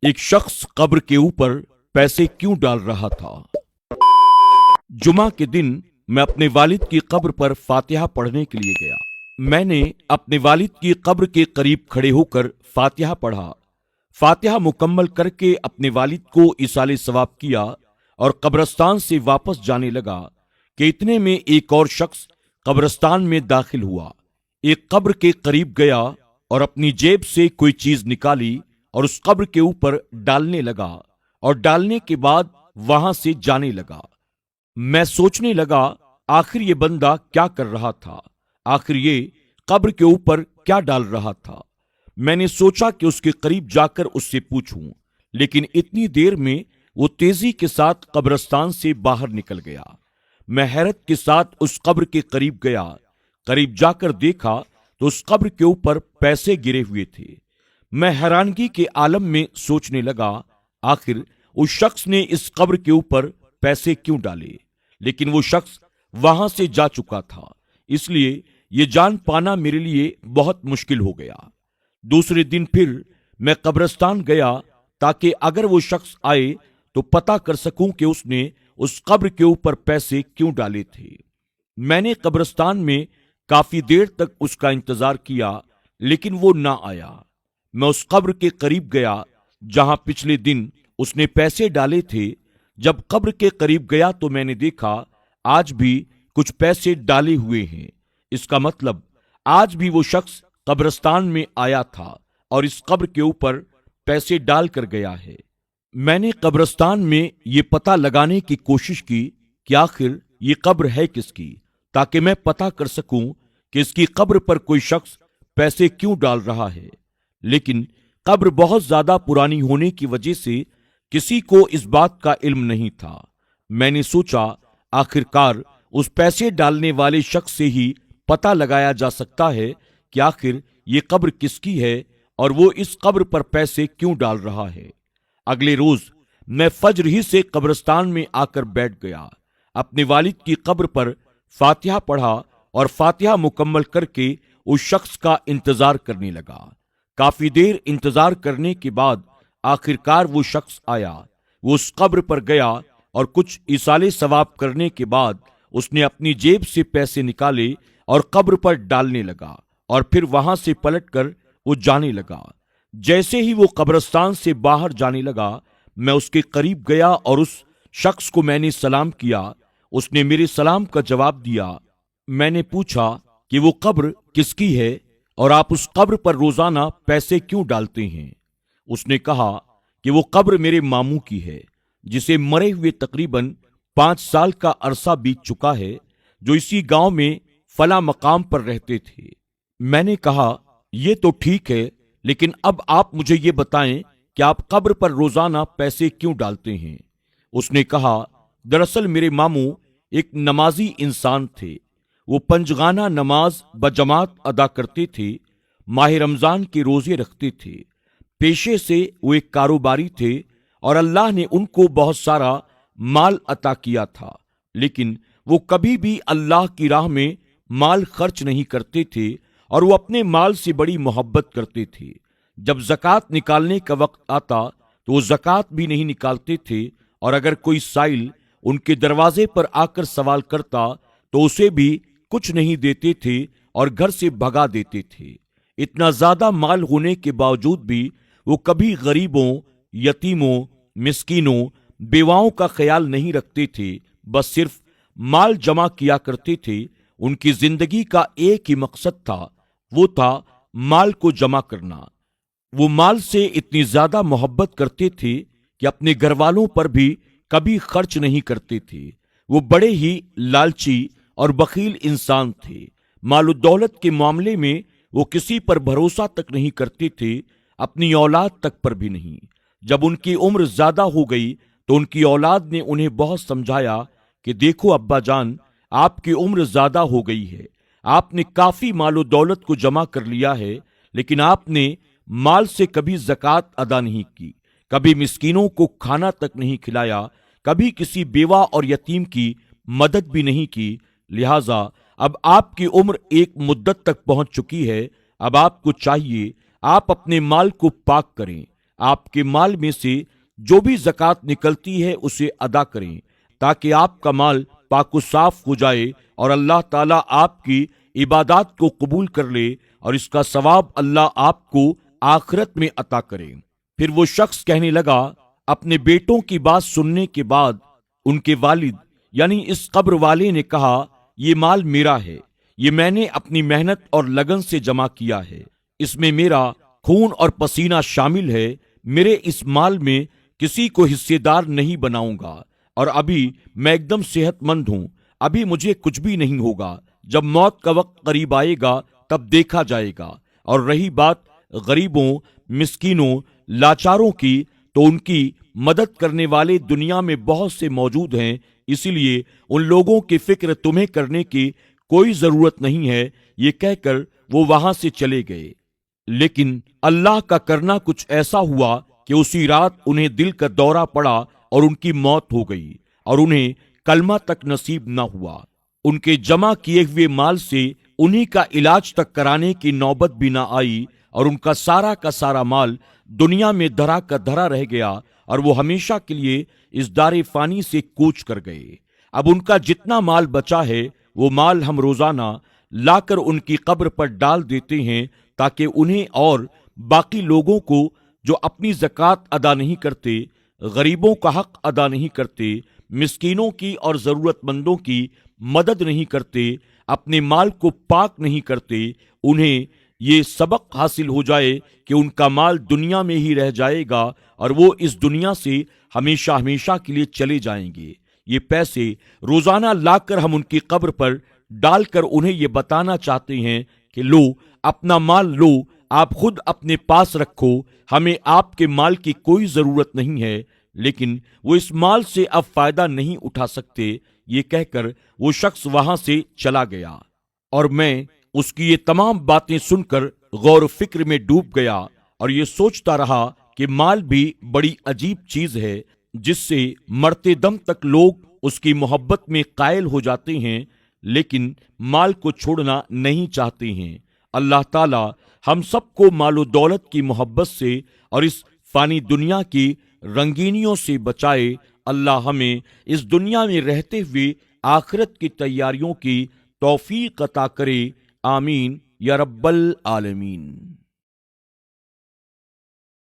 एक शख्स कब्र के ऊपर पैसे क्यों डाल रहा था। जुमा के दिन मैं अपने वालिद की कब्र पर फातिहा पढ़ने के लिए गया। मैंने अपने वालिद की कब्र के करीब खड़े होकर फातिहा पढ़ा। फातिहा मुकम्मल करके अपने वालिद को इसाले सवाब किया और कब्रस्तान से वापस जाने लगा कि इतने में एक और शख्स कब्रस्तान में दाखिल हुआ। एक कब्र के करीब गया और अपनी जेब से कोई चीज निकाली और उस कब्र के ऊपर डालने लगा और डालने के बाद वहां से जाने लगा। मैं सोचने लगा आखिर ये बंदा क्या कर रहा था, आखिर ये कब्र के ऊपर क्या डाल रहा था। मैंने सोचा कि उसके करीब जाकर उससे पूछूं, लेकिन इतनी देर में वो तेजी के साथ कब्रस्तान से बाहर निकल गया। मैं हैरत के साथ उस कब्र के करीब गया। करीब जाकर देखा तो उस कब्र के ऊपर पैसे गिरे हुए थे। मैं हैरानगी के आलम में सोचने लगा आखिर उस शख्स ने इस कब्र के ऊपर पैसे क्यों डाले, लेकिन वो शख्स वहां से जा चुका था, इसलिए ये जान पाना मेरे लिए बहुत मुश्किल हो गया। दूसरे दिन फिर मैं कब्रस्तान गया ताकि अगर वो शख्स आए तो पता कर सकूं कि उसने उस कब्र के ऊपर पैसे क्यों डाले थे। मैंने कब्रस्तान में काफी देर तक उसका इंतजार किया, लेकिन वो ना आया। मैं उस कब्र के करीब गया जहां पिछले दिन उसने पैसे डाले थे। जब कब्र के करीब गया तो मैंने देखा आज भी कुछ पैसे डाले हुए हैं। इसका मतलब आज भी वो शख्स कब्रस्तान में आया था और इस कब्र के ऊपर पैसे डाल कर गया है। मैंने कब्रस्तान में ये पता लगाने की कोशिश की कि आखिर ये कब्र है किसकी, ताकि मैं पता कर सकूं कि इसकी कब्र पर कोई शख्स पैसे क्यों डाल रहा है। लेकिन कब्र बहुत ज्यादा पुरानी होने की वजह से किसी को इस बात का इल्म नहीं था। मैंने सोचा आखिरकार उस पैसे डालने वाले शख्स से ही पता लगाया जा सकता है कि आखिर ये कब्र किसकी है और वो इस कब्र पर पैसे क्यों डाल रहा है। अगले रोज मैं फज्र ही से कब्रस्तान में आकर बैठ गया। अपने वालिद की कब्र पर फातिहा पढ़ा और फातिहा मुकम्मल करके उस शख्स का इंतजार करने लगा। काफी देर इंतजार करने के बाद आखिरकार वो शख्स आया। वो उस कब्र पर गया और कुछ इसाले सवाब करने के बाद उसने अपनी जेब से पैसे निकाले और कब्र पर डालने लगा और फिर वहां से पलटकर वो जाने लगा। जैसे ही वो कब्रस्तान से बाहर जाने लगा, मैं उसके करीब गया और उस शख्स को मैंने सलाम किया। उसने मेरे सलाम का जवाब दिया। मैंने पूछा कि वो कब्र किसकी है और आप उस कब्र पर रोजाना पैसे क्यों डालते हैं। उसने कहा कि वो कब्र मेरे मामू की है, जिसे मरे हुए तकरीबन 5 साल का अरसा बीत चुका है, जो इसी गांव में फला मकाम पर रहते थे। मैंने कहा ये तो ठीक है, लेकिन अब आप मुझे ये बताएं कि आप कब्र पर रोजाना पैसे क्यों डालते हैं। उसने कहा दरअसल मेरे मामू एक नमाजी इंसान थे। वो पंजगाना नमाज बजमात अदा करते थे, माह रमजान के रोजे रखते थे। पेशे से वो एक कारोबारी थे और अल्लाह ने उनको बहुत सारा माल अता किया था, लेकिन वो कभी भी अल्लाह की राह में माल खर्च नहीं करते थे और वो अपने माल से बड़ी मोहब्बत करते थे। जब ज़कात निकालने का वक्त आता तो वो ज़कात भी नहीं निकालते थे और अगर कोई साइल उनके दरवाजे पर आकर सवाल करता तो उसे भी कुछ नहीं देते थे और घर से भगा देते थे। इतना ज्यादा माल होने के बावजूद भी वो कभी गरीबों, यतीमों, मिस्कीनों, बेवाओं का ख्याल नहीं रखते थे, बस सिर्फ माल जमा किया करते थे। उनकी जिंदगी का एक ही मकसद था, वो था माल को जमा करना। वो माल से इतनी ज्यादा मोहब्बत करते थे कि अपने घर वालों पर भी कभी खर्च नहीं करते थे। वो बड़े ही लालची और बखील इंसान थे। माल दौलत के मामले में वो किसी पर भरोसा तक नहीं करते थे, अपनी औलाद तक पर भी नहीं। जब उनकी उम्र ज्यादा हो गई तो उनकी औलाद ने उन्हें बहुत समझाया कि देखो अब्बा जान, आपकी उम्र ज्यादा हो गई है, आपने काफी मालो दौलत को जमा कर लिया है, लेकिन आपने माल से कभी ज़कात अदा नहीं की, कभी मिस्कीनों को खाना तक नहीं खिलाया, कभी किसी बेवा और यतीम की मदद भी नहीं की। लिहाजा अब आपकी उम्र एक मुद्दत तक पहुंच चुकी है। अब आपको चाहिए आप अपने माल को पाक करें, آپ کے مال میں سے جو بھی زکوٰۃ نکلتی ہے اسے ادا کریں، تاکہ آپ کا مال پاک و صاف ہو جائے اور اللہ تعالیٰ آپ کی عبادات کو قبول کر لے اور اس کا ثواب اللہ آپ کو آخرت میں عطا کرے۔ پھر وہ شخص کہنے لگا، اپنے بیٹوں کی بات سننے کے بعد ان کے والد یعنی اس قبر والے نے کہا، یہ مال میرا ہے، یہ میں نے اپنی محنت اور لگن سے جمع کیا ہے، اس میں میرا خون اور پسینہ شامل ہے، میرے اس مال میں کسی کو حصے دار نہیں بناؤں گا، اور ابھی میں ایک دم صحت مند ہوں، ابھی مجھے کچھ بھی نہیں ہوگا، جب موت کا وقت قریب آئے گا تب دیکھا جائے گا۔ اور رہی بات غریبوں، مسکینوں، لاچاروں کی، تو ان کی مدد کرنے والے دنیا میں بہت سے موجود ہیں، اسی لیے ان لوگوں کی فکر تمہیں کرنے کی کوئی ضرورت نہیں ہے، یہ کہہ کر وہ وہاں سے چلے گئے۔ لیکن اللہ کا کرنا کچھ ایسا ہوا کہ اسی رات انہیں دل کا دورہ پڑا اور ان کی موت ہو گئی، اور انہیں کلمہ تک نصیب نہ ہوا۔ ان کے جمع کیے ہوئے مال سے انہی کا علاج تک کرانے کی نوبت بھی نہ آئی، اور ان کا سارا مال دنیا میں دھرا کا دھرا رہ گیا، اور وہ ہمیشہ کے لیے اس دار فانی سے کوچ کر گئے۔ اب ان کا جتنا مال بچا ہے وہ مال ہم روزانہ لا کر ان کی قبر پر ڈال دیتے ہیں، تاکہ انہیں اور باقی لوگوں کو جو اپنی زکوٰۃ ادا نہیں کرتے، غریبوں کا حق ادا نہیں کرتے، مسکینوں کی اور ضرورت مندوں کی مدد نہیں کرتے، اپنے مال کو پاک نہیں کرتے، انہیں یہ سبق حاصل ہو جائے کہ ان کا مال دنیا میں ہی رہ جائے گا اور وہ اس دنیا سے ہمیشہ کے لیے چلے جائیں گے۔ یہ پیسے روزانہ لا کر ہم ان کی قبر پر ڈال کر انہیں یہ بتانا چاہتے ہیں کہ لو اپنا مال لو، آپ خود اپنے پاس رکھو، ہمیں آپ کے مال کی کوئی ضرورت نہیں ہے، لیکن وہ اس مال سے اب فائدہ نہیں اٹھا سکتے۔ یہ کہہ کر وہ شخص وہاں سے چلا گیا، اور میں اس کی یہ تمام باتیں سن کر غور و فکر میں ڈوب گیا اور یہ سوچتا رہا کہ مال بھی بڑی عجیب چیز ہے، جس سے مرتے دم تک لوگ اس کی محبت میں قائل ہو جاتے ہیں، لیکن مال کو چھوڑنا نہیں چاہتے ہیں۔ اللہ تعالی ہم سب کو مال و دولت کی محبت سے اور اس فانی دنیا کی رنگینیوں سے بچائے۔ اللہ ہمیں اس دنیا میں رہتے ہوئے آخرت کی تیاریوں کی توفیق عطا کرے، آمین یا رب العالمین۔